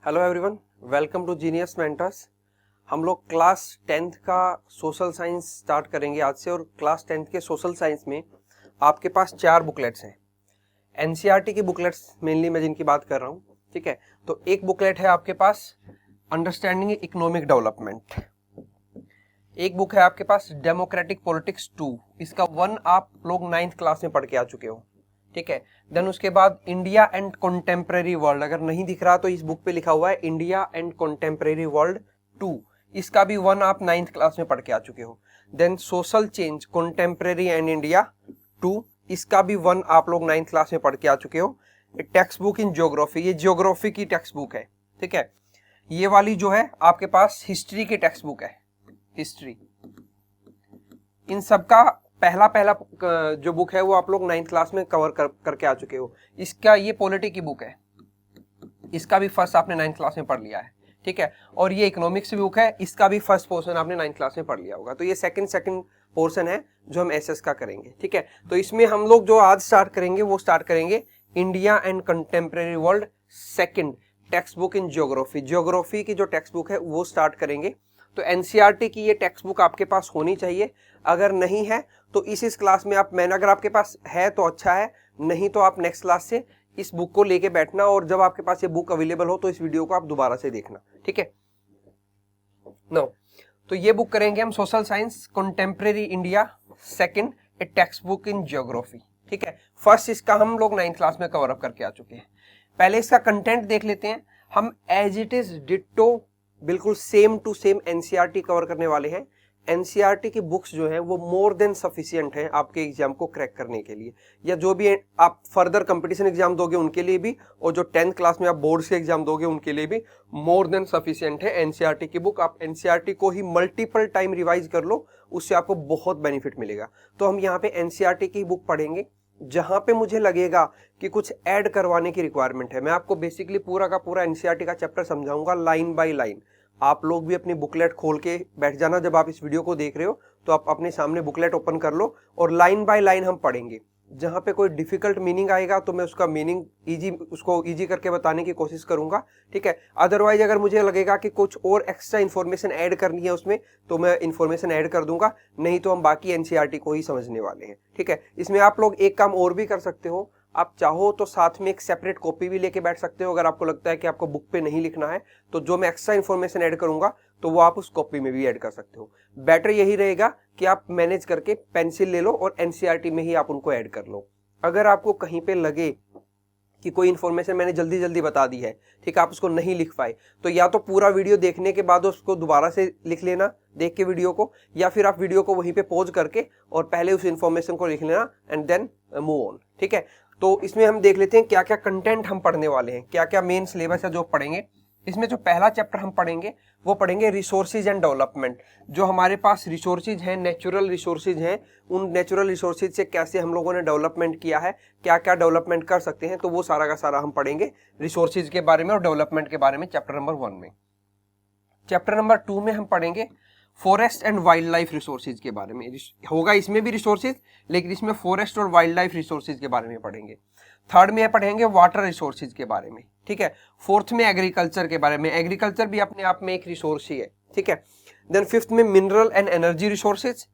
Hello everyone, welcome to genius mentors. हम लोग class 10th का सोशल साइंस स्टार्ट करेंगे आज से। और क्लास 10th के सोशल साइंस में आपके पास 4 बुकलेट्स हैं। एनसीईआरटी की बुकलेट्स मेनली मैं जिनकी बात कर रहा हूँ, ठीक है। तो एक बुकलेट है आपके पास अंडरस्टैंडिंग इकोनॉमिक डेवलपमेंट, एक बुक है आपके पास डेमोक्रेटिक पॉलिटिक्स 2, इसका 1 आप लोग 9th क्लास में पढ़ के आ चुके हो, ठीक है। देन उसके बाद इंडिया एंड कॉन्टेम्परेरी वर्ल्ड, अगर नहीं दिख रहा तो इस बुक पे लिखा हुआ है इंडिया एंड कॉन्टेम्परेरी वर्ल्ड 2, इसका भी 1 आप 9th क्लास में पढ़ के आ चुके हो। Then social change contemporary and India 2, इसका भी 1 आप लोग 9th क्लास में पढ़ के आ चुके हो। टेक्स्ट बुक इन ज्योग्राफी, ये ज्योग्राफी की टेक्स्ट बुक है, ठीक है। ये वाली जो है आपके पास हिस्ट्री की टेक्स्ट बुक है, हिस्ट्री। इन सबका पहला जो बुक है वो आप लोग 9th क्लास में कवर करके आ चुके हो। इसका ये पॉलिटी की बुक है, इसका भी फर्स्ट आपने 9th क्लास में पढ़ लिया है, ठीक है। और ये इकोनॉमिक्स की बुक है, इसका भी फर्स्ट पोर्शन आपने 9th क्लास में पढ़ लिया होगा। तो ये सेकंड पोर्शन है जो हम एसएस का करेंगे, ठीक है। तो इसमें हम लोग जो आज स्टार्ट करेंगे वो स्टार्ट करेंगे India and contemporary world second text book in geography. Geography की जो टेक्स्ट बुक है वो स्टार्ट करेंगे। तो एनसीईआरटी की ये टेक्स्ट बुक आपके पास होनी चाहिए। अगर नहीं है तो इस क्लास में अगर आपके पास है तो अच्छा है, नहीं तो आप नेक्स्ट क्लास से इस बुक को लेके बैठना, और जब आपके पास ये बुक अवेलेबल हो तो इस वीडियो को आप दोबारा से देखना, ठीक है। नो, तो ये बुक करेंगे हम social science contemporary India second A text book in geography, ठीक है। फर्स्ट इसका हम लोग 9th क्लास में कवर अप करके आ चुके हैं। पहले इसका कंटेंट देख लेते हैं। हम एज इट इज डिट्टो बिल्कुल same to same NCERT cover करने वाले हैं। एनसीईआरटी की बुक्स जो है वो मोर देन सफिशिएंट है आपके एग्जाम को क्रैक करने के लिए, या जो भी आप फर्दर कंपटीशन एग्जाम दोगे उनके लिए भी, और जो 10th क्लास में आप बोर्ड से एग्जाम दोगे उनके लिए भी मोर देन सफिशिएंट है एनसीईआरटी की बुक। आप एनसीईआरटी को ही मल्टीपल टाइम रिवाइज कर लो, उससे आपको बहुत बेनिफिट मिलेगा। तो हम यहाँ पे एनसीईआरटी की बुक पढ़ेंगे। जहां पे मुझे लगेगा कि कुछ ऐड करवाने की रिक्वायरमेंट है, मैं आपको बेसिकली पूरा का पूरा एनसीईआरटी का चैप्टर समझाऊंगा लाइन बाय लाइन। आप लोग भी अपनी बुकलेट खोल के बैठ जाना। जब आप इस वीडियो को देख रहे हो तो आप अपने सामने बुकलेट ओपन कर लो और लाइन बाय लाइन हम पढ़ेंगे। जहां पे कोई डिफिकल्ट मीनिंग आएगा तो मैं उसका मीनिंग उसको इजी करके बताने की कोशिश करूंगा, ठीक है। अदरवाइज अगर मुझे लगेगा कि कुछ और एक्स्ट्रा इन्फॉर्मेशन ऐड करनी है उसमें तो मैं इन्फॉर्मेशन ऐड कर दूंगा, नहीं तो हम बाकी एनसीईआरटी को ही समझने वाले हैं, ठीक है। इसमें आप लोग एक काम और भी कर सकते हो, आप चाहो तो साथ में एक सेपरेट कॉपी भी लेके बैठ सकते हो। अगर आपको लगता है कि आपको बुक पे नहीं लिखना है तो जो मैं एक्स्ट्रा इन्फॉर्मेशन ऐड करूंगा तो वो आप उस कॉपी में भी ऐड कर सकते हो। बेटर यही रहेगा कि आप मैनेज करके पेंसिल ले लो और एनसीईआरटी में ही आप उनको ऐड कर लो। अगर आपको कहीं पे लगे कि कोई इन्फॉर्मेशन मैंने जल्दी जल्दी बता दी है, ठीक है, आप उसको नहीं लिख पाए, तो या तो पूरा वीडियो देखने के बाद उसको दोबारा से लिख लेना देख के वीडियो को, या फिर आप वीडियो को वहीं पे पॉज करके और पहले उस इन्फॉर्मेशन को लिख लेना एंड देन मूव ऑन, ठीक है। तो इसमें हम देख लेते हैं क्या क्या कंटेंट हम पढ़ने वाले हैं, क्या क्या मेन सिलेबस है जो पढ़ेंगे। इसमें जो पहला चैप्टर हम पढ़ेंगे वो पढ़ेंगे रिसोर्सेज एंड डेवलपमेंट। जो हमारे पास रिसोर्सेज हैं, नेचुरल रिसोर्सेज हैं, उन नेचुरल रिसोर्सेज से कैसे हम लोगों ने डेवलपमेंट किया है, क्या क्या डेवलपमेंट कर सकते हैं, तो वो सारा का सारा हम पढ़ेंगे रिसोर्सेज के बारे में और डेवलपमेंट के बारे में चैप्टर नंबर 1 में। चैप्टर नंबर 2 में हम पढ़ेंगे forest and wild life resources के बारे में। होगा इसमें भी रिसोर्सेज, लेकिन इसमें फॉरेस्ट और वाइल्ड लाइफ रिसोर्सेज के बारे में पढ़ेंगे। थर्ड में पढ़ेंगे वाटर रिसोर्सेज के बारे में, ठीक है। फोर्थ में एग्रीकल्चर के बारे में, एग्रीकल्चर भी अपने आप में एक रिसोर्स ही है, ठीक है। देन फिफ्थ में mineral and energy resources.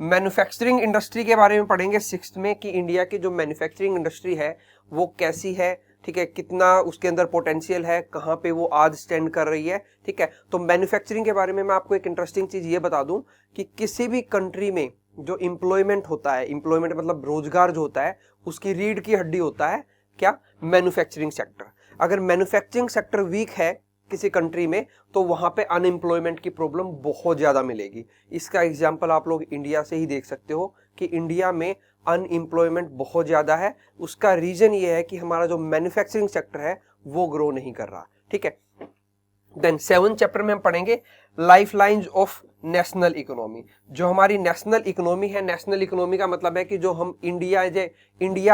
Manufacturing industry के बारे में पढ़ेंगे सिक्स्थ में, कि इंडिया की जो मैन्युफैक्चरिंग इंडस्ट्री है वो कैसी है, ठीक है, कितना उसके अंदर पोटेंशियल है, कहाँ पे वो आज स्टैंड कर रही है, ठीक है। तो मैन्युफैक्चरिंग के बारे में मैं आपको एक इंटरेस्टिंग चीज ये बता दूं कि किसी भी कंट्री में जो एम्प्लॉयमेंट होता है, एम्प्लॉयमेंट मतलब रोजगार जो होता है, उसकी रीढ़ की हड्डी होता है क्या, मैन्युफैक्चरिंग सेक्टर। अगर मैन्युफैक्चरिंग सेक्टर वीक है किसी कंट्री में तो वहां पे अनएम्प्लॉयमेंट की प्रॉब्लम बहुत ज्यादा मिलेगी। इसका एग्जांपल आप लोग इंडिया से ही देख सकते हो कि इंडिया में अनएम्प्लॉयमेंट बहुत ज्यादा है। उसका रीजन ये है कि हमारा जो मैन्युफैक्चरिंग सेक्टर है वो ग्रो नहीं कर रहा, ठीक है। देन 7th चैप्टर में हम पढ़ेंगे lifelines of national economy. जो हमारी नेशनल इकोनॉमी है, नेशनल इकोनॉमी का मतलब है कि जो हम India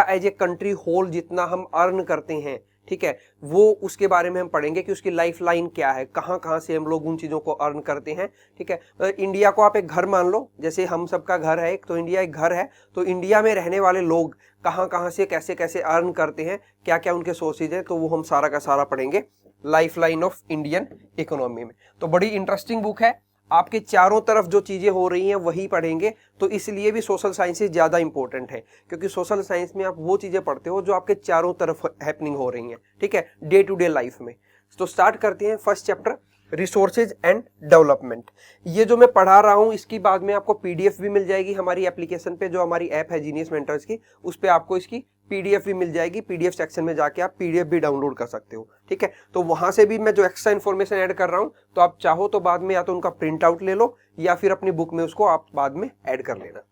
as a country whole जितना हम अर्न करते हैं, ठीक है, वो उसके बारे में हम पढ़ेंगे कि उसकी लाइफ लाइन क्या है, कहाँ कहाँ से हम लोग उन चीजों को अर्न करते हैं, ठीक है। इंडिया को आप एक घर मान लो, जैसे हम सबका घर है एक, तो इंडिया एक घर है, तो इंडिया में रहने वाले लोग कहाँ कहाँ से कैसे कैसे अर्न करते हैं, क्या क्या उनके सोर्सेज हैं, तो वो हम सारा का सारा पढ़ेंगे life line of Indian economy में। तो बड़ी इंटरेस्टिंग बुक है, आपके चारों तरफ जो चीजें हो रही हैं वही पढ़ेंगे, तो इसलिए भी सोशल साइंसेज ज्यादा इंपॉर्टेंट है, क्योंकि सोशल साइंस में आप वो चीजें पढ़ते हो जो आपके चारों तरफ हैपनिंग हो रही हैं, ठीक है, डे टू डे लाइफ में। तो स्टार्ट करते हैं first chapter, resources and development. ये जो मैं पढ़ा रहा हूँ इसकी बाद में आपको पीडीएफ भी मिल जाएगी हमारी एप्लीकेशन पे, जो हमारी ऐप है जीनियस मेंटर्स की, उस पे आपको इसकी पीडीएफ भी मिल जाएगी। पीडीएफ सेक्शन में जाके आप पीडीएफ भी डाउनलोड कर सकते हो, ठीक है। तो वहां से भी मैं जो एक्स्ट्रा इन्फॉर्मेशन ऐड कर रहा हूं, तो आप चाहो तो बाद में या तो उनका प्रिंट आउट ले लो या फिर अपनी बुक में उसको आप बाद में ऐड कर लेना।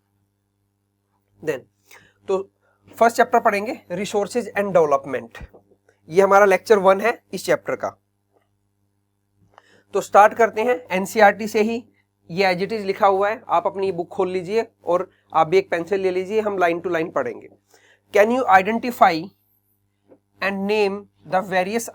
देन तो फर्स्ट चैप्टर पढ़ेंगे रिसोर्सेज एंड डेवलपमेंट। ये हमारा लेक्चर 1 है इस चैप्टर का। तो स्टार्ट करते हैं एनसीईआरटी से ही, ये एज इट इज लिखा हुआ है, आप अपनी बुक खोल लीजिए और आप भी एक पेंसिल ले लीजिए, हम लाइन टू लाइन पढ़ेंगे। Can you identify and name the various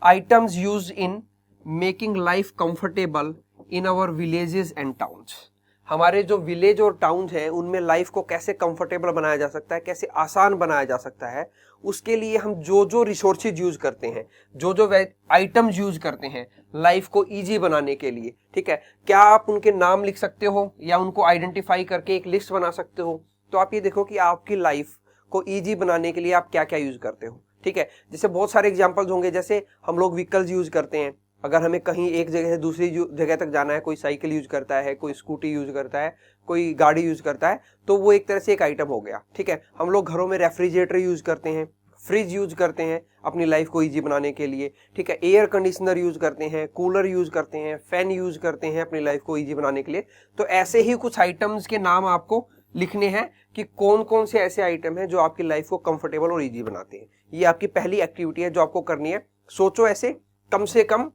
items used in making life comfortable in our villages and towns. हमारे जो विलेज और टाउन्स हैं उनमें लाइफ को कैसे कंफर्टेबल बनाया जा सकता है, कैसे आसान बनाया जा सकता है, उसके लिए हम जो जो रिसोर्सेज यूज करते हैं, जो जो आइटम्स यूज करते हैं लाइफ को इजी बनाने के लिए, ठीक है, क्या आप उनके नाम लिख सकते हो या उनको आइडेंटिफाई करके एक लिस्ट बना सकते हो। तो आप ये देखो कि आपकी लाइफ को इजी बनाने के लिए आप क्या क्या यूज करते हो, ठीक है। जैसे बहुत सारे एग्जाम्पल्स होंगे, जैसे हम लोग व्हीकल्स यूज करते हैं, अगर हमें कहीं एक जगह से दूसरी जगह तक जाना है, कोई साइकिल यूज करता है, कोई स्कूटी यूज करता है, कोई गाड़ी यूज करता है, तो वो एक तरह से एक आइटम हो गया, ठीक है। हम लोग घरों में रेफ्रिजरेटर यूज करते हैं, फ्रिज यूज करते हैं अपनी लाइफ को इजी बनाने के लिए, ठीक है, एयर कंडीशनर यूज करते हैं, कूलर यूज करते हैं, फैन यूज करते हैं अपनी लाइफ को इजी बनाने के लिए। तो ऐसे ही कुछ आइटम्स के नाम आपको लिखने हैं कि कौन कौन से ऐसे आइटम हैं जो आपकी लाइफ को कंफर्टेबल और इजी बनाते हैं। ये आपकी पहली एक्टिविटी है जो आपको करनी है। सोचो ऐसे कम से कम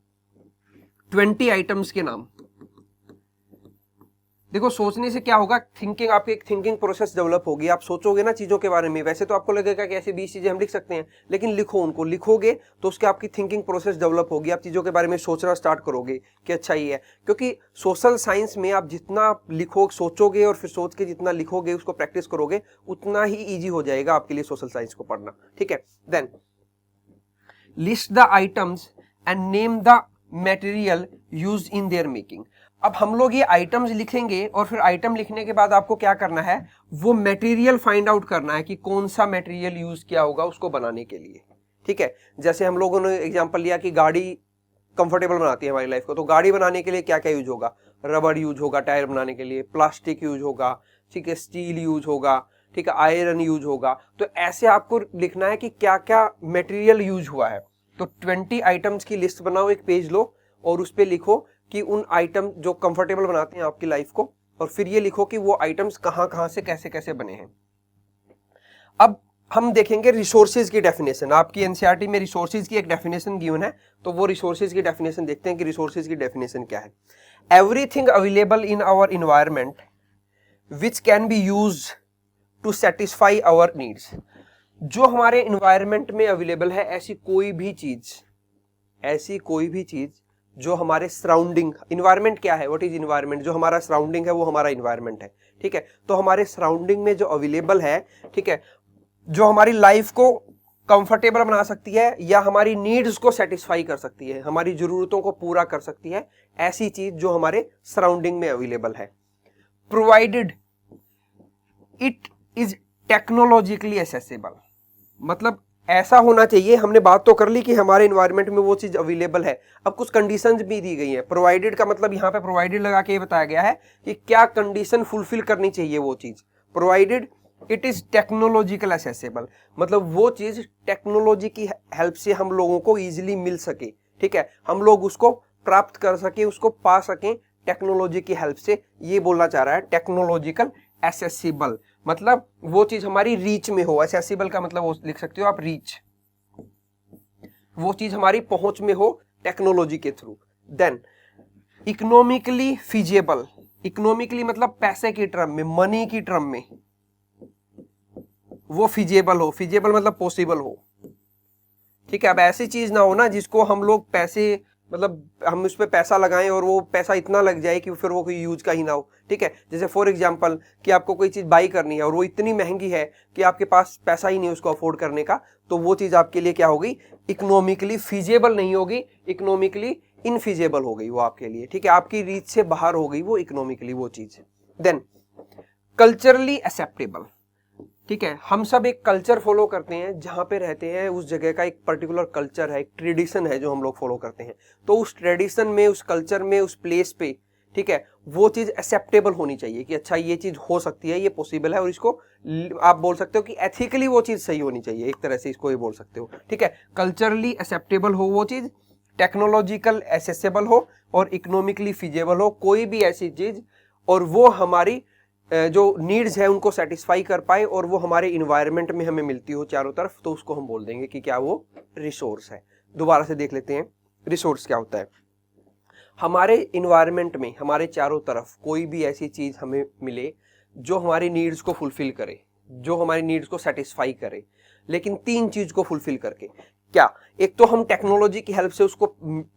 20 आइटम्स के नाम। देखो सोचने से क्या होगा, थिंकिंग, आपकी एक थिंकिंग प्रोसेस डेवलप होगी, आप सोचोगे ना चीजों के बारे में। वैसे तो आपको लगेगा कि ऐसे 20 चीजें हम लिख सकते हैं, लेकिन लिखो उनको, लिखोगे तो उसके आपकी थिंकिंग प्रोसेस डेवलप होगी, आप चीजों के बारे में सोचना स्टार्ट करोगे कि अच्छा ये है। क्योंकि सोशल साइंस में आप जितना लिखो, सोचोगे और फिर सोच के जितना लिखोगे, उसको प्रैक्टिस करोगे, उतना ही ईजी हो जाएगा आपके लिए सोशल साइंस को पढ़ना, ठीक है। Then list the items and name the material used in their making. अब हम लोग ये आइटम्स लिखेंगे और फिर आइटम लिखने के बाद आपको क्या करना है, वो मटेरियल फाइंड आउट करना है कि कौन सा मटेरियल यूज किया होगा उसको बनाने के लिए, ठीक है। जैसे हम लोगों ने एग्जांपल लिया कि गाड़ी कंफर्टेबल बनाती है हमारी लाइफ को, तो गाड़ी बनाने के लिए क्या क्या यूज होगा, रबड़ यूज होगा टायर बनाने के लिए, प्लास्टिक यूज होगा, ठीक है, स्टील यूज होगा, ठीक है, आयरन यूज होगा। तो ऐसे आपको लिखना है कि क्या क्या मटेरियल यूज हुआ है। तो 20 आइटम्स की लिस्ट बनाओ, एक पेज लो और उस पे लिखो कि उन आइटम जो कंफर्टेबल बनाते हैं आपकी लाइफ को, और फिर ये लिखो कि वो आइटम्स कहां कहां से कैसे कैसे बने हैं। अब हम देखेंगे रिसोर्सेज की डेफिनेशन। आपकी एनसीईआरटी में रिसोर्सेज की एक डेफिनेशन गिवन है, तो वो रिसोर्सेज की डेफिनेशन देखते हैं कि रिसोर्सेज की डेफिनेशन क्या है। Everything available in our environment which can be used to satisfy our needs. जो हमारे इन्वायरमेंट में अवेलेबल है, ऐसी कोई भी चीज जो हमारे सराउंडिंग, इन्वायरमेंट क्या है, व्हाट इज इन्वायरमेंट, जो हमारा सराउंडिंग है वो हमारा इन्वायरमेंट है, ठीक है। तो हमारे सराउंडिंग में जो अवेलेबल है, ठीक है, जो हमारी लाइफ को कंफर्टेबल बना सकती है या हमारी नीड्स को सेटिस्फाई कर सकती है, हमारी जरूरतों को पूरा कर सकती है, ऐसी चीज जो हमारे सराउंडिंग में अवेलेबल है, provided it is technologically accessible. मतलब ऐसा होना चाहिए, हमने बात तो कर ली कि हमारे इन्वायरमेंट में वो चीज अवेलेबल है, अब कुछ कंडीशंस भी दी गई हैं। प्रोवाइडेड का मतलब यहाँ पे प्रोवाइडेड लगा के बताया गया है कि क्या कंडीशन फुलफिल करनी चाहिए वो चीज। Provided it is technological accessible, मतलब वो चीज टेक्नोलॉजी की हेल्प से हम लोगों को इजिली मिल सके, ठीक है, हम लोग उसको प्राप्त कर सके, उसको पा सके टेक्नोलॉजी की हेल्प से। ये बोलना चाह रहा है टेक्नोलॉजिकल एक्सेसिबल, मतलब वो चीज हमारी रीच में हो। एक्सेसिबल का मतलब वो लिख सकते हो आप रीच, वो चीज हमारी पहुंच में हो टेक्नोलॉजी के थ्रू। देन इकोनॉमिकली फीजिबल, इकोनॉमिकली मतलब पैसे की टर्म में, मनी की टर्म में वो फीजिबल हो, फीजिबल मतलब पॉसिबल हो, ठीक है। अब ऐसी चीज ना हो ना जिसको हम लोग पैसे मतलब हम उस पर पैसा लगाएं और वो पैसा इतना लग जाए कि फिर वो कोई यूज का ही ना हो, ठीक है। जैसे फॉर एग्जांपल कि आपको कोई चीज़ बाई करनी है और वो इतनी महंगी है कि आपके पास पैसा ही नहीं उसको अफोर्ड करने का, तो वो चीज़ आपके लिए क्या होगी, इकोनॉमिकली फीजेबल नहीं होगी, इकोनॉमिकली इनफीजेबल हो गई वो आपके लिए, ठीक है, आपकी रीच से बाहर हो गई वो इकोनॉमिकली वो चीज़। देन कल्चरली एक्सेप्टेबल, ठीक है, हम सब एक कल्चर फॉलो करते हैं, जहां पे रहते हैं उस जगह का एक पर्टिकुलर कल्चर है, एक ट्रेडिशन है जो हम लोग फॉलो करते हैं। तो उस ट्रेडिशन में, उस कल्चर में, उस प्लेस पे, ठीक है, वो चीज एक्सेप्टेबल होनी चाहिए कि अच्छा ये चीज हो सकती है, ये पॉसिबल है, और इसको आप बोल सकते हो कि एथिकली वो चीज सही होनी चाहिए, एक तरह से इसको ये बोल सकते हो, ठीक है। कल्चरली एक्सेप्टेबल हो वो चीज, टेक्नोलॉजिकल एसेसेबल हो और इकोनॉमिकली फीजेबल हो, कोई भी ऐसी चीज, और वो हमारी जो नीड्स है उनको सेटिस्फाई कर पाए और वो हमारे इन्वायरमेंट में हमें मिलती हो चारों तरफ, तो उसको हम बोल देंगे कि क्या वो रिसोर्स है। दोबारा से देख लेते हैं रिसोर्स क्या होता है। हमारे इन्वायरमेंट में हमारे चारों तरफ कोई भी ऐसी चीज हमें मिले जो हमारी नीड्स को फुलफिल करे, जो हमारी नीड्स को सेटिस्फाई करे, लेकिन तीन चीज को फुलफिल करके। क्या? एक तो हम टेक्नोलॉजी की हेल्प से उसको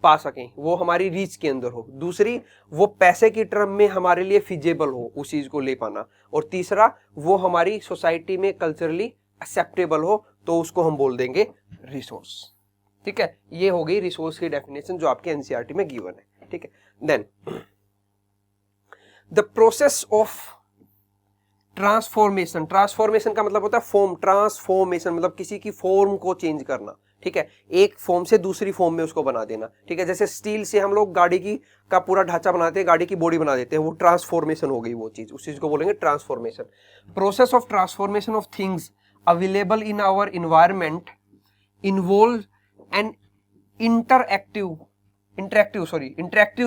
पा सकें, वो हमारी रीच के अंदर हो। दूसरी, वो पैसे की टर्म में हमारे लिए फिजिबल हो उस चीज को ले पाना। और तीसरा, वो हमारी सोसाइटी में कल्चरली एक्सेप्टेबल हो, तो उसको हम बोल देंगे रिसोर्स, ठीक है। ये हो गई रिसोर्स की डेफिनेशन जो आपके एनसीईआरटी में गिवन है, ठीक है। Then the process of transformation, transformation का मतलब होता है फॉर्म, ट्रांसफॉर्मेशन मतलब किसी की फॉर्म को चेंज करना, ठीक है, एक फॉर्म से दूसरी फॉर्म में उसको बना देना, ठीक है। जैसे स्टील से हम लोग गाड़ी की का पूरा ढांचा बनाते हैं, गाड़ी की बॉडी बना देते हैं, वो ट्रांसफॉर्मेशन हो गई वो चीज, उस चीज को बोलेंगे transformation. Process of transformation of things available in our environment involve an interactive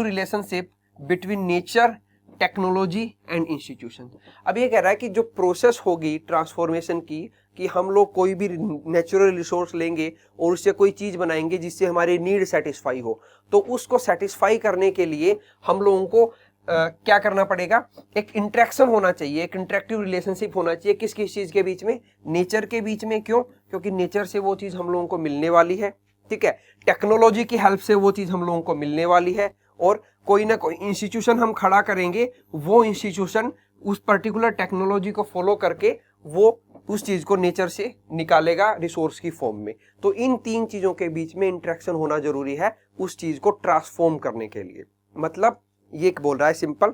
relationship between nature, technology and institution. अब ये कह रहा है कि जो प्रोसेस होगी ट्रांसफॉर्मेशन की, कि हम लोग कोई भी नेचुरल रिसोर्स लेंगे और उससे कोई चीज बनाएंगे जिससे हमारी नीड सेटिस्फाई हो, तो उसको सेटिस्फाई करने के लिए हम लोगों को क्या करना पड़ेगा, एक इंटरेक्शन होना चाहिए, एक इंटरेक्टिव रिलेशनशिप होना चाहिए। किस किस चीज के बीच में? नेचर के बीच में। क्यों? क्योंकि नेचर से वो चीज हम लोगों को मिलने वाली है, ठीक है। टेक्नोलॉजी की हेल्प से वो चीज हम लोगों को मिलने वाली है, और कोई ना कोई इंस्टीट्यूशन हम खड़ा करेंगे, वो इंस्टीट्यूशन उस पर्टिकुलर टेक्नोलॉजी को फॉलो करके वो उस चीज को नेचर से निकालेगा रिसोर्स की फॉर्म में। तो इन तीन चीजों के बीच में इंटरेक्शन होना जरूरी है उस चीज को ट्रांसफॉर्म करने के लिए। मतलब ये बोल रहा है सिंपल,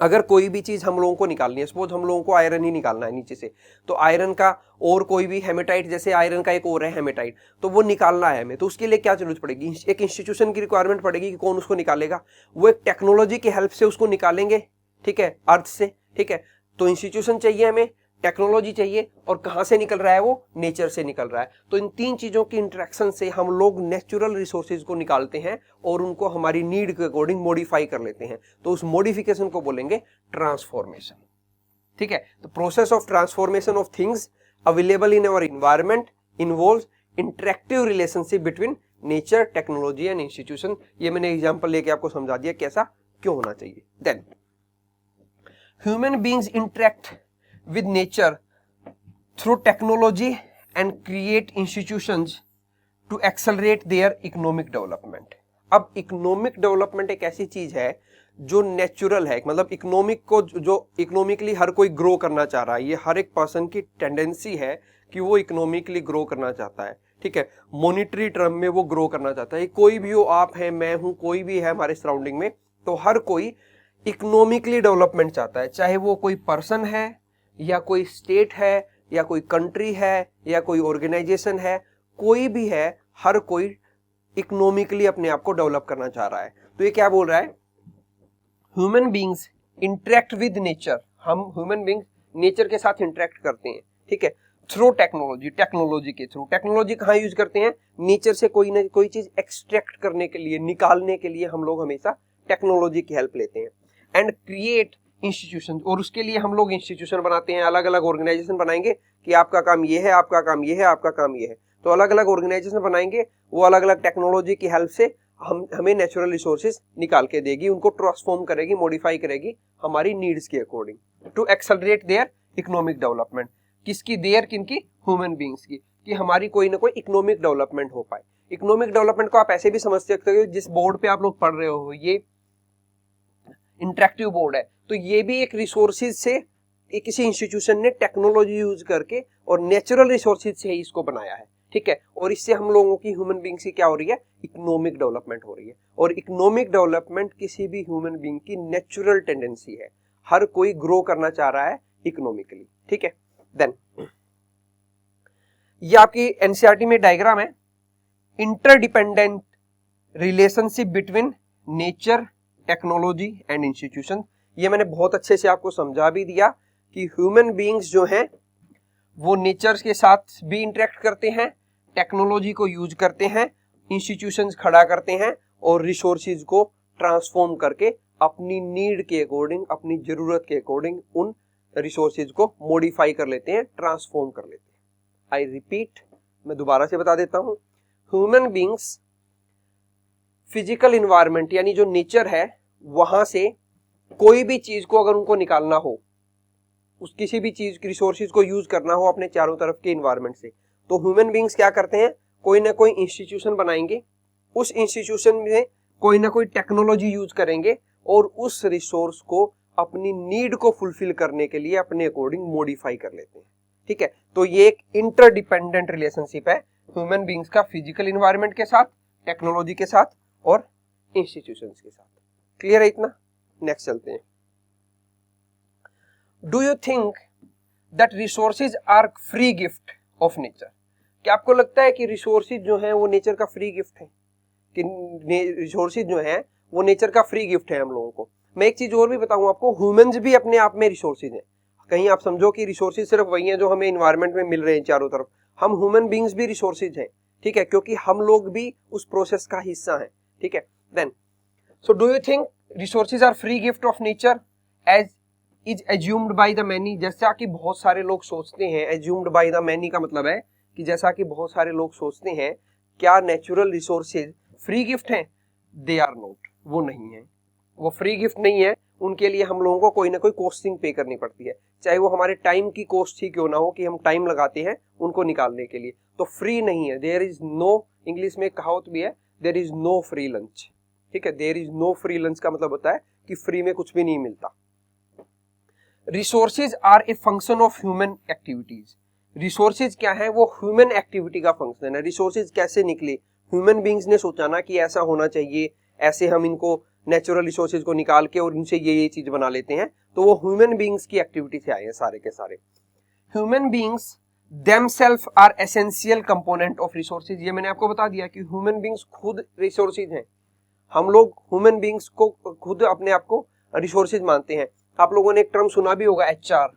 अगर कोई भी चीज हम लोगों को निकालनी है, सपोज हम लोगों को आयरन ही निकालना है नीचे से, तो आयरन का और कोई भी हेमेटाइट, जैसे आयरन का एक और है हेमेटाइट, तो वो निकालना है हमें, तो उसके लिए क्या जरूरत पड़ेगी? एक इंस्टीट्यूशन की रिक्वायरमेंट पड़ेगी कि कौन उसको निकालेगा। वो एक टेक्नोलॉजी की हेल्प से उसको निकालेंगे, ठीक है, अर्थ से, ठीक है। तो इंस्टीट्यूशन चाहिए हमें, टेक्नोलॉजी चाहिए, और कहां से निकल रहा है वो? नेचर से निकल रहा है। तो इन तीन चीजों की इंटरेक्शन से हम लोग नेचुरल रिसोर्सेज को निकालते हैं और उनको हमारी नीड के अकॉर्डिंग मॉडिफाई कर लेते हैं, तो उस मॉडिफिकेशन को बोलेंगे ट्रांसफॉर्मेशन, ठीक है। तो process of transformation of things available in our environment involves interactive relationship between nature, technology and institution. ये मैंने एग्जांपल लेके आपको समझा दिया कैसा क्यों होना चाहिए। Then human beings interact with nature through technology and create institutions to accelerate their economic development। अब इकोनॉमिक डेवलपमेंट एक ऐसी चीज है जो नेचुरल है, मतलब इकोनॉमिक को जो इकोनॉमिकली हर कोई ग्रो करना चाह रहा है, ये हर एक पर्सन की टेंडेंसी है कि वो इकोनॉमिकली ग्रो करना चाहता है, ठीक है, मॉनिटरी टर्म में वो ग्रो करना चाहता है। कोई भी हो, आप है, मैं हूं, कोई भी है हमारे सराउंडिंग में, तो हर कोई इकोनॉमिकली डेवलपमेंट चाहता है, चाहे वो कोई पर्सन है या कोई स्टेट है या कोई कंट्री है या कोई ऑर्गेनाइजेशन है, कोई भी है, हर कोई इकोनॉमिकली अपने आप को डेवलप करना चाह रहा है। तो ये क्या बोल रहा है? Human beings interact with nature, हम ह्यूमन बीइंग्स नेचर के साथ इंटरेक्ट करते हैं, ठीक है, थ्रू टेक्नोलॉजी, टेक्नोलॉजी के थ्रू। टेक्नोलॉजी कहाँ यूज करते हैं? नेचर से कोई ना कोई चीज एक्सट्रैक्ट करने के लिए, निकालने के लिए हम लोग हमेशा टेक्नोलॉजी की हेल्प लेते हैं। एंड क्रिएट इंस्टीट्यूशन, और उसके लिए हम लोग इंस्टीट्यूशन बनाते हैं, अलग अलग ऑर्गेनाइजेशन बनाएंगे कि आपका काम ये है, आपका काम ये है, आपका काम ये है। तो अलग अलग ऑर्गेनाइजेशन बनाएंगे, वो अलग अलग टेक्नोलॉजी की हेल्प से हमें नेचुरल रिसोर्सेज निकाल के देगी, उनको ट्रांसफॉर्म करेगी, मॉडिफाई करेगी हमारी नीड्स के according, to accelerate their economic development. किसकी? देयर, किनकी? ह्यूमन बीइंग्स की, कि हमारी कोई ना कोई इकोनॉमिक डेवलपमेंट हो पाए। इकोनॉमिक डेवलपमेंट को आप ऐसे भी समझ सकते हो, जिस बोर्ड पे आप लोग पढ़ रहे हो ये इंटरेक्टिव बोर्ड है, तो ये भी एक रिसोर्सेज से किसी इंस्टीट्यूशन ने टेक्नोलॉजी यूज करके और नेचुरल रिसोर्सेज से ही इसको बनाया है, ठीक है। और इससे हम लोगों की ह्यूमन बींग्स की क्या हो रही है, इकोनॉमिक डेवलपमेंट हो रही है। और इकोनॉमिक डेवलपमेंट किसी भी ह्यूमन बींग की नेचुरल टेंडेंसी है, हर कोई ग्रो करना चाह रहा है इकोनॉमिकली, ठीक है। देन ये आपकी एनसीईआरटी में डायग्राम है, interdependent relationship between nature, technology and institution. ये मैंने बहुत अच्छे से आपको समझा भी दिया कि ह्यूमन बीइंग्स जो हैं वो नेचर के साथ भी इंटरेक्ट करते हैं, टेक्नोलॉजी को यूज करते हैं, इंस्टीट्यूशंस खड़ा करते हैं और रिसोर्सेज को ट्रांसफॉर्म करके अपनी नीड के अकॉर्डिंग, अपनी जरूरत के अकॉर्डिंग उन रिसोर्सेज को मॉडिफाई कर लेते हैं, ट्रांसफॉर्म कर लेते हैं। आई रिपीट, मैं दोबारा से बता देता हूं, ह्यूमन बीइंग्स फिजिकल इन्वायरमेंट यानी जो नेचर है वहां से कोई भी चीज को अगर उनको निकालना हो, उस किसी भी चीज की रिसोर्सेज को यूज करना हो अपने चारों तरफ के इन्वायरमेंट से, तो ह्यूमन बीइंग्स क्या करते हैं, कोई ना कोई इंस्टीट्यूशन बनाएंगे, उस इंस्टीट्यूशन में कोई ना कोई टेक्नोलॉजी यूज करेंगे और उस रिसोर्स को अपनी नीड को फुलफिल करने के लिए अपने अकॉर्डिंग मॉडिफाई कर लेते हैं, ठीक है। तो ये एक इंटरडिपेंडेंट रिलेशनशिप है ह्यूमन बीइंग्स का फिजिकल इन्वायरमेंट के साथ, टेक्नोलॉजी के साथ और इंस्टीट्यूशंस के साथ। क्लियर है इतना? नेक्स्ट चलते हैं। Do you think that resources are free gift of nature? क्या आपको लगता है कि रिसोर्सेज जो हैं वो नेचर का फ्री गिफ्ट है, कि रिसोर्सेज जो हैं वो नेचर का फ्री गिफ्ट है हम लोगों को? मैं एक चीज और भी बताऊं आपको, ह्यूमंस भी अपने आप में रिसोर्सेज हैं। कहीं आप समझो कि रिसोर्सेज सिर्फ वही हैं जो हमें इन्वायरमेंट में मिल रहे हैं चारों तरफ, हम ह्यूमन बीइंग्स भी रिसोर्सेज हैं, ठीक है, क्योंकि हम लोग भी उस प्रोसेस का हिस्सा हैं, ठीक है। Then so do you think resources are free gift of nature as is assumed by the many? जैसा कि बहुत सारे लोग सोचते हैं, एज्यूम्ड बाय द मैनी का मतलब है कि जैसा कि बहुत सारे लोग सोचते हैं, क्या नेचुरल रिसोर्सेज फ्री गिफ्ट हैं? दे आर नॉट, वो नहीं है, वो फ्री गिफ्ट नहीं है। उनके लिए हम लोगों को कोई ना कोई कॉस्टिंग पे करनी पड़ती है, चाहे वो हमारे टाइम की कॉस्ट ही क्यों ना हो, कि हम टाइम लगाते हैं उनको निकालने के लिए, तो फ्री नहीं है। देयर इज नो, इंग्लिश में कहावत भी है, there is no free lunch, ठीक है। There is no free lunch का मतलब होता है कि फ्री में कुछ भी नहीं मिलता। Resources are a function of human activities. Resources क्या है, वो ह्यूमन एक्टिविटी का फंक्शन है। रिसोर्सेज कैसे निकले, ह्यूमन बीइंग्स ने सोचा ना कि ऐसा होना चाहिए, ऐसे हम इनको नेचुरल रिसोर्सेज को निकाल के और इनसे ये चीज बना लेते हैं, तो वो ह्यूमन बीइंग्स की एक्टिविटी से आए हैं सारे के सारे। Human beings themselves are essential component of resources. ये मैंने आपको बता दिया कि ह्यूमन बीइंग्स खुद रिसोर्सेज हैं। हम लोग ह्यूमन बीइंग्स को खुद अपने आप को रिसोर्सेज मानते हैं। आप लोगों ने एक टर्म सुना भी होगा, एचआर।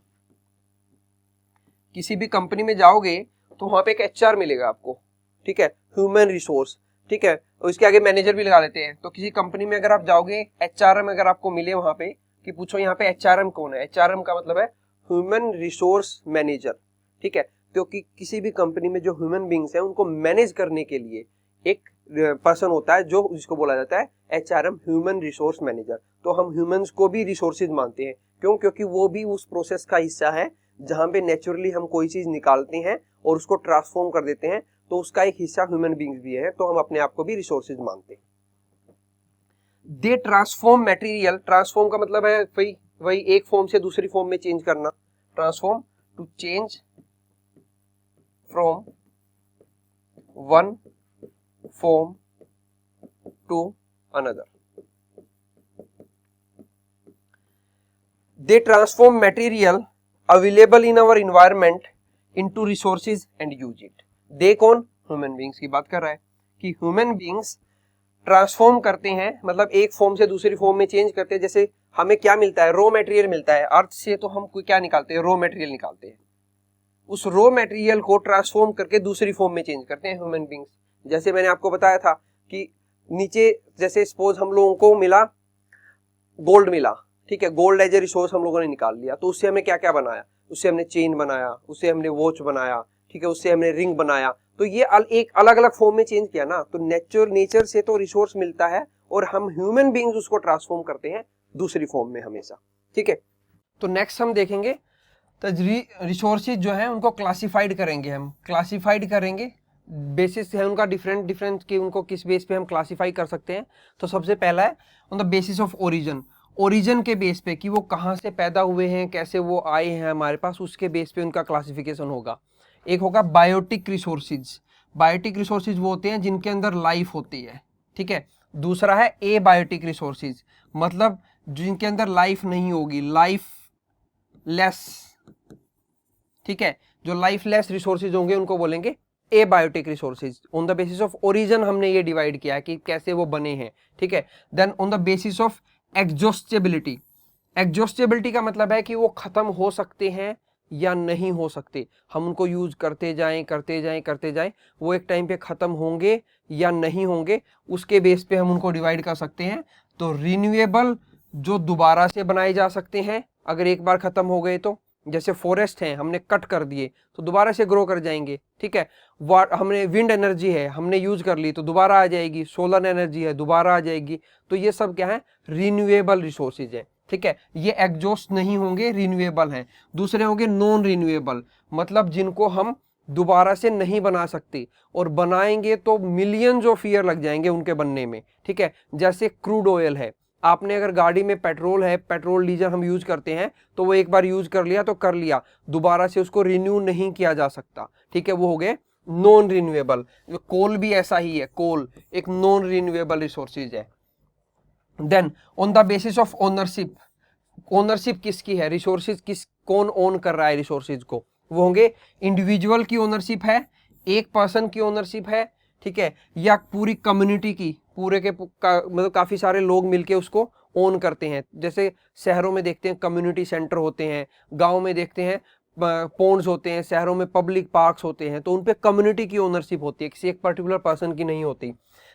किसी भी कंपनी में जाओगे तो वहां पे एक एचआर मिलेगा आपको, ठीक है, ह्यूमन रिसोर्स, ठीक है, और इसके आगे मैनेजर भी लगा लेते हैं। तो किसी कंपनी में अगर आप जाओगे, एचआरएम अगर आपको मिले वहां पे कि पूछो यहाँ पे एचआरएम कौन है, एचआरएम का मतलब है ह्यूमन रिसोर्स मैनेजर, ठीक है। क्योंकि किसी भी कंपनी में जो ह्यूमन बीइंग्स हैं उनको मैनेज करने के लिए एक पर्सन होता है जो जिसको बोला जाता है एचआरएम, ह्यूमन रिसोर्स मैनेजर। तो हम ह्यूमंस को भी रिसोर्सेज मानते हैं, क्यों? क्योंकि वो भी उस प्रोसेस का हिस्सा है जहां पे नेचुरली हम कोई चीज निकालते हैं और उसको ट्रांसफॉर्म कर देते हैं, तो उसका एक हिस्सा ह्यूमन बीइंग्स भी है, तो हम अपने आप को भी रिसोर्सेज मानते हैं। दे ट्रांसफॉर्म मटेरियल, ट्रांसफॉर्म का मतलब है वही एक फॉर्म से दूसरी फॉर्म में चेंज करना, transform, to change from one form to another. They transform material available in our environment into resources and use it. They कौन? Human beings की बात कर रहा है कि human beings ट्रांसफॉर्म करते हैं, मतलब एक फॉर्म से दूसरी फॉर्म में चेंज करते हैं। जैसे हमें क्या मिलता है, रॉ मटेरियल मिलता है अर्थ से, तो हम क्या निकालते हैं, रॉ मटेरियल निकालते हैं। उस रॉ मटेरियल को ट्रांसफॉर्म करके दूसरी फॉर्म में चेंज करते हैं ह्यूमन बीइंग्स। जैसे मैंने आपको बताया था कि नीचे जैसे सपोज हम लोगों को मिला गोल्ड मिला, ठीक है, गोल्ड एज ए रिसोर्स हम लोगों ने निकाल लिया, तो उससे हमें क्या क्या बनाया, उससे हमने चेन बनाया, उससे हमने वॉच बनाया, ठीक है, उससे हमने रिंग बनाया। तो ये एक अलग अलग फॉर्म में चेंज किया ना। तो नेचर से तो रिसोर्स मिलता है और हम ह्यूमन बीइंग्स उसको ट्रांसफॉर्म करते हैं दूसरी फॉर्म में हमेशा, ठीक है। तो नेक्स्ट हम देखेंगे तो रिसोर्सेज जो है उनको क्लासिफाइड करेंगे, हम क्लासिफाइड करेंगे बेसिस है उनका डिफरेंट डिफरेंट कि उनको किस बेस पे हम क्लासिफाई कर सकते हैं। तो सबसे पहला है on the basis of origin, origin के बेस पे कि वो कहाँ से पैदा हुए हैं, कैसे वो आए हैं हमारे पास, उसके बेस पे उनका क्लासिफिकेशन होगा। एक होगा बायोटिक रिसोर्सेज, बायोटिक रिसोर्सेज वो होते हैं जिनके अंदर लाइफ होती है, ठीक है। दूसरा है ए बायोटिक रिसोर्सेज, मतलब जिनके अंदर लाइफ नहीं होगी, लाइफ लेस, ठीक है। जो लाइफ लेस रिसोर्सेज होंगे उनको बोलेंगे abiotic resources. On the basis of origin हमने ये डिवाइड किया है कि कैसे वो बने हैं, ठीक है। Then on the basis of exhaustibility, exhaustibility का मतलब है कि वो खत्म हो सकते हैं या नहीं हो सकते, हम उनको यूज करते जाएं करते जाएं करते जाएं, वो एक टाइम पे खत्म होंगे या नहीं होंगे, उसके बेस पे हम उनको डिवाइड कर सकते हैं। तो रिन्यूएबल जो दोबारा से बनाए जा सकते हैं अगर एक बार खत्म हो गए तो, जैसे फॉरेस्ट हैं हमने कट कर दिए तो दोबारा से ग्रो कर जाएंगे, ठीक है। हमने विंड एनर्जी है हमने यूज कर ली तो दोबारा आ जाएगी, सोलर एनर्जी है दोबारा आ जाएगी। तो ये सब क्या है, रिन्यूएबल रिसोर्सेज है, ठीक है। ये एग्जॉस्ट नहीं होंगे, रिन्यूएबल हैं। दूसरे होंगे नॉन रिन्यूएबल, मतलब जिनको हम दोबारा से नहीं बना सकते, और बनाएंगे तो मिलियंस ऑफ ईयर लग जाएंगे उनके बनने में, ठीक है। जैसे क्रूड ऑयल है, आपने अगर गाड़ी में पेट्रोल है, पेट्रोल डीजल हम यूज करते हैं तो वो एक बार यूज कर लिया तो कर लिया, दोबारा से उसको रिन्यू नहीं किया जा सकता, ठीक है। वो हो गए नॉन रिन्यूएबल। कोल भी ऐसा ही है, कोल एक नॉन रिन्यूएबल रिसोर्सेज है। Then on the basis of ownership, ownership किसकी है, रिसोर्सेज किस, कौन ओन कर रहा है रिसोर्सेज को, वो होंगे इंडिविजुअल की ओनरशिप है, एक पर्सन की ओनरशिप है, ठीक है, या पूरी कम्युनिटी की, पूरे के मतलब काफी सारे लोग मिलके उसको ओन करते हैं। जैसे शहरों में देखते हैं कम्युनिटी सेंटर होते हैं, गांव में देखते हैं पोन्ड्स होते हैं, शहरों में पब्लिक पार्क्स होते हैं, तो उनपे कम्युनिटी की ओनरशिप होती है, किसी एक पर्टिकुलर पर्सन की नहीं होती।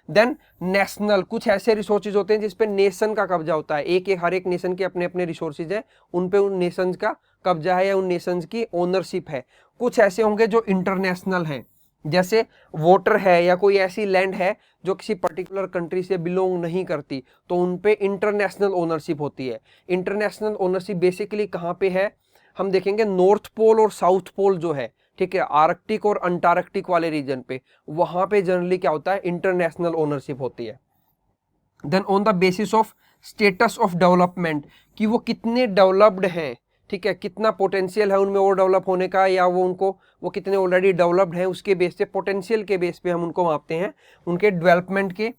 देन नेशनल, कुछ ऐसे रिसोर्सेज होते हैं जिसपे नेशन का कब्जा होता है, एक एक हर एक नेशन के अपने अपने रिसोर्सेज है, उन पे उन नेशंस का कब्जा है या उन नेशंस की ओनरशिप है। कुछ ऐसे होंगे जो इंटरनेशनल हैं, जैसे वाटर है या कोई ऐसी लैंड है जो किसी पर्टिकुलर कंट्री से बिलोंग नहीं करती, तो उन पे इंटरनेशनल ओनरशिप होती है। इंटरनेशनल ओनरशिप बेसिकली कहाँ पे है, हम देखेंगे नॉर्थ पोल और साउथ पोल जो है, ठीक है, आर्कटिक और अंटार्कटिक वाले रीजन पे, वहां पे जनरली क्या होता है, इंटरनेशनल ओनरशिप होती है। Then on the basis of status of development, कि वो कितने डेवलप्ड हैं, ठीक है, कितना पोटेंशियल है उनमें और डेवलप होने का, या वो कितने ऑलरेडी डेवलप्ड हैं, उसके बेस पे, पोटेंशियल के बेस पे हम उनको मापते हैं, उनके डेवलपमेंट के।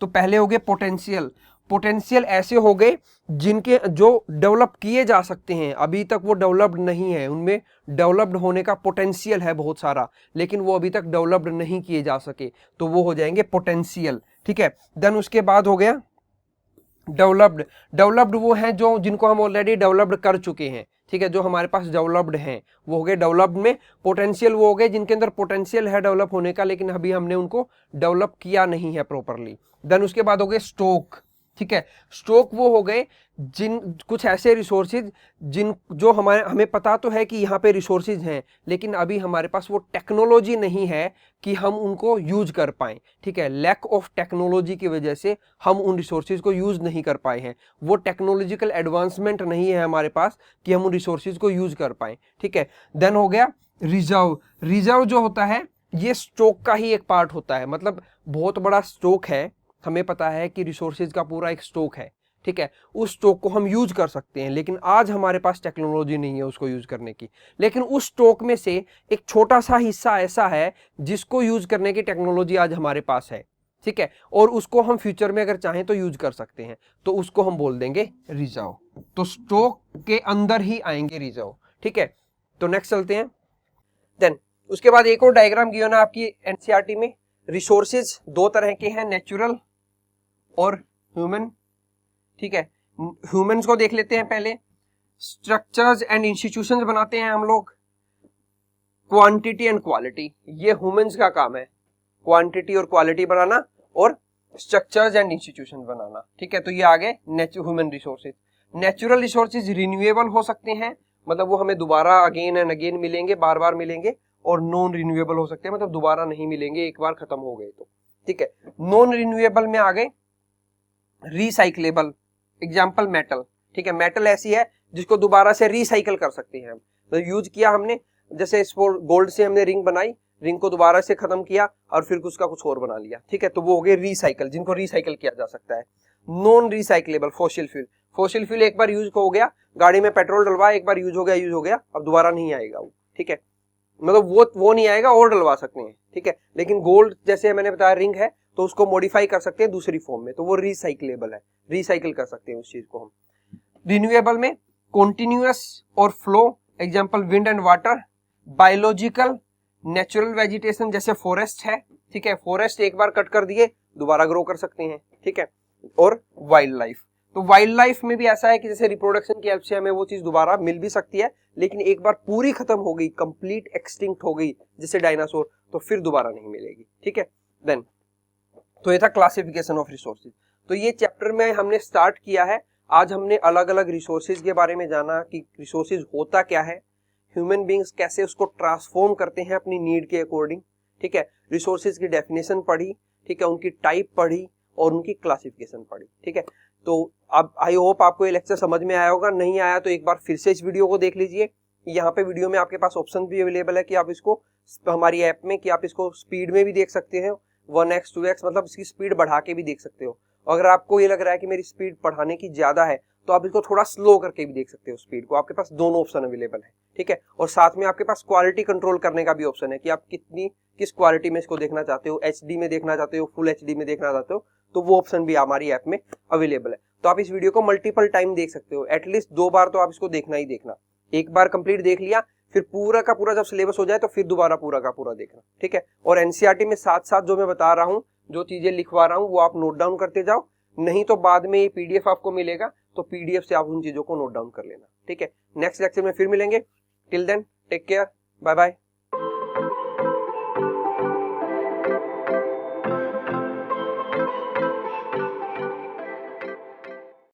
तो पहले हो गए पोटेंशियल, पोटेंशियल ऐसे हो गए जिनके जो डेवलप किए जा सकते हैं, अभी तक वो डेवलप्ड नहीं है, उनमें डेवलप्ड होने का पोटेंशियल है बहुत सारा, लेकिन वो अभी तक डेवलप्ड नहीं किए जा सके, तो वो हो जाएंगे पोटेंशियल, ठीक है। देन उसके बाद हो गया डेवलप्ड, डेवलप्ड वो हैं जो जिनको हम ऑलरेडी डेवलप्ड कर चुके हैं, ठीक है, जो हमारे पास डेवलप्ड हैं, वो हो गए डेवलप्ड में। पोटेंशियल वो हो गए जिनके अंदर पोटेंशियल है डेवलप होने का, लेकिन अभी हमने उनको डेवलप किया नहीं है प्रॉपरली। देन उसके बाद हो गए स्टॉक, ठीक है, स्टॉक वो हो गए जिन कुछ ऐसे रिसोर्सेज जिन जो हमें पता तो है कि यहाँ पे रिसोर्सेज हैं, लेकिन अभी हमारे पास वो टेक्नोलॉजी नहीं है कि हम उनको यूज कर पाएं, ठीक है। लैक ऑफ टेक्नोलॉजी की वजह से हम उन रिसोर्सेज को यूज नहीं कर पाए हैं, वो टेक्नोलॉजिकल एडवांसमेंट नहीं है हमारे पास कि हम उन रिसोर्सेज को यूज कर पाएं, ठीक है। देन हो गया रिजर्व, रिजर्व जो होता है ये स्टॉक का ही एक पार्ट होता है, मतलब बहुत बड़ा स्टॉक है, हमें पता है कि रिसोर्सेज का पूरा एक स्टॉक है, ठीक है, उस स्टॉक को हम यूज कर सकते हैं, लेकिन आज हमारे पास टेक्नोलॉजी नहीं है उसको यूज करने की। लेकिन उस स्टॉक में से एक छोटा सा हिस्सा ऐसा है जिसको यूज करने की टेक्नोलॉजी आज हमारे पास है, ठीक है, और उसको हम फ्यूचर में अगर चाहें तो यूज कर सकते हैं, तो उसको हम बोल देंगे रिजर्व। तो स्टॉक के अंदर ही आएंगे रिजर्व, ठीक है। तो नेक्स्ट चलते हैं। देन उसके बाद एक और डायग्राम गिवन है आपकी एनसीईआरटी में। रिसोर्सेज दो तरह के हैं, नेचुरल और ह्यूमन, ठीक है। ह्यूमंस को देख लेते हैं पहले। स्ट्रक्चर्स एंड इंस्टीट्यूशंस बनाते हैं हम लोग, क्वांटिटी एंड क्वालिटी, ये ह्यूमंस का काम है, क्वांटिटी और क्वालिटी बनाना और स्ट्रक्चर्स एंड इंस्टीट्यूशन बनाना, ठीक है। तो ये आ गए human resources. Natural resources renewable हो सकते हैं, मतलब वो हमें दोबारा अगेन एंड अगेन मिलेंगे, बार बार मिलेंगे, और नॉन रिन्यूएबल हो सकते हैं, मतलब दोबारा नहीं मिलेंगे, एक बार खत्म हो गए तो, ठीक है। नॉन रिन्यूएबल में आ गए रिसाइक्लेबल, एग्जाम्पल मेटल, ठीक है, मेटल ऐसी है जिसको दोबारा से रिसाइकल कर सकते हैं हम, तो यूज किया हमने, जैसे गोल्ड से हमने रिंग बनाई, रिंग को दोबारा से खत्म किया और फिर उसका कुछ और बना लिया, ठीक है, तो वो हो गए रिसाइकल, जिनको रिसाइकल किया जा सकता है। Non recyclable fossil fuel, fossil fuel एक बार यूज हो गया, गाड़ी में पेट्रोल डलवा, एक बार यूज हो गया, अब दोबारा नहीं आएगा वो, ठीक है, मतलब वो नहीं आएगा, और डलवा सकते हैं, ठीक है। लेकिन गोल्ड जैसे मैंने बताया रिंग है तो उसको मॉडिफाई कर सकते हैं दूसरी फॉर्म में, तो वो रिसाइकलेबल है, रिसाइकल कर सकते हैं उस चीज को हम। रिन्यूएबल में कॉन्टिन्यूअस और flow, example wind and water. Biological, natural vegetation जैसे फॉरेस्ट है, ठीक है, फॉरेस्ट एक बार कट कर दिए दोबारा ग्रो कर सकते हैं, ठीक है। और वाइल्ड लाइफ, तो वाइल्ड लाइफ में भी ऐसा है कि जैसे रिप्रोडक्शन की हेल्प से हमें वो चीज दोबारा मिल भी सकती है, लेकिन एक बार पूरी खत्म हो गई, कंप्लीट एक्सटिंक्ट हो गई जैसे डायनासोर, तो फिर दोबारा नहीं मिलेगी, ठीक है। देन तो ये था क्लासिफिकेशन ऑफ रिसोर्सेज। तो ये चैप्टर में हमने स्टार्ट किया है, आज हमने अलग अलग रिसोर्सेज के बारे में जाना कि रिसोर्सेज होता क्या है, ह्यूमन बींग्स कैसे उसको ट्रांसफॉर्म करते हैं अपनी नीड के अकॉर्डिंग, ठीक है, रिसोर्सेज की डेफिनेशन पढ़ी, ठीक है, उनकी टाइप पढ़ी और उनकी क्लासिफिकेशन पढ़ी, ठीक है। तो अब आई होप आपको ये लेक्चर समझ में आया होगा, नहीं आया तो एक बार फिर से इस वीडियो को देख लीजिए। यहाँ पे वीडियो में आपके पास ऑप्शन भी अवेलेबल है कि आप इसको हमारी ऐप में कि आप इसको स्पीड में भी देख सकते हैं, 1x 2x, मतलब इसकी स्पीड बढ़ा के भी देख सकते हो। अगर आपको ये लग रहा है कि मेरी स्पीड बढ़ाने की ज्यादा है तो आप इसको थोड़ा स्लो करके भी देख सकते हो स्पीड को, आपके पास दोनों ऑप्शन अवेलेबल है, ठीक है। और साथ में आपके पास क्वालिटी कंट्रोल करने का भी ऑप्शन है कि आप किस क्वालिटी में इसको देखना चाहते हो, HD में देखना चाहते हो, फुल HD में देखना चाहते हो, तो वो ऑप्शन भी हमारी ऐप में अवेलेबल है। तो आप इस वीडियो को मल्टीपल टाइम देख सकते हो, एटलीस्ट 2 बार तो आप इसको देखना ही देखना। एक बार कंप्लीट देख लिया, फिर पूरा का पूरा जब सिलेबस हो जाए तो फिर दोबारा पूरा का पूरा देखना, ठीक है। और NCERT में साथ साथ जो मैं बता रहा हूँ, जो चीजें लिखवा रहा हूँ, वो आप नोट डाउन करते जाओ, नहीं तो बाद में ये PDF आपको मिलेगा, तो PDF से आप उन चीजों को नोट डाउन कर लेना, ठीक है। नेक्स्ट लेक्चर में फिर मिलेंगे, till then take care, bye bye.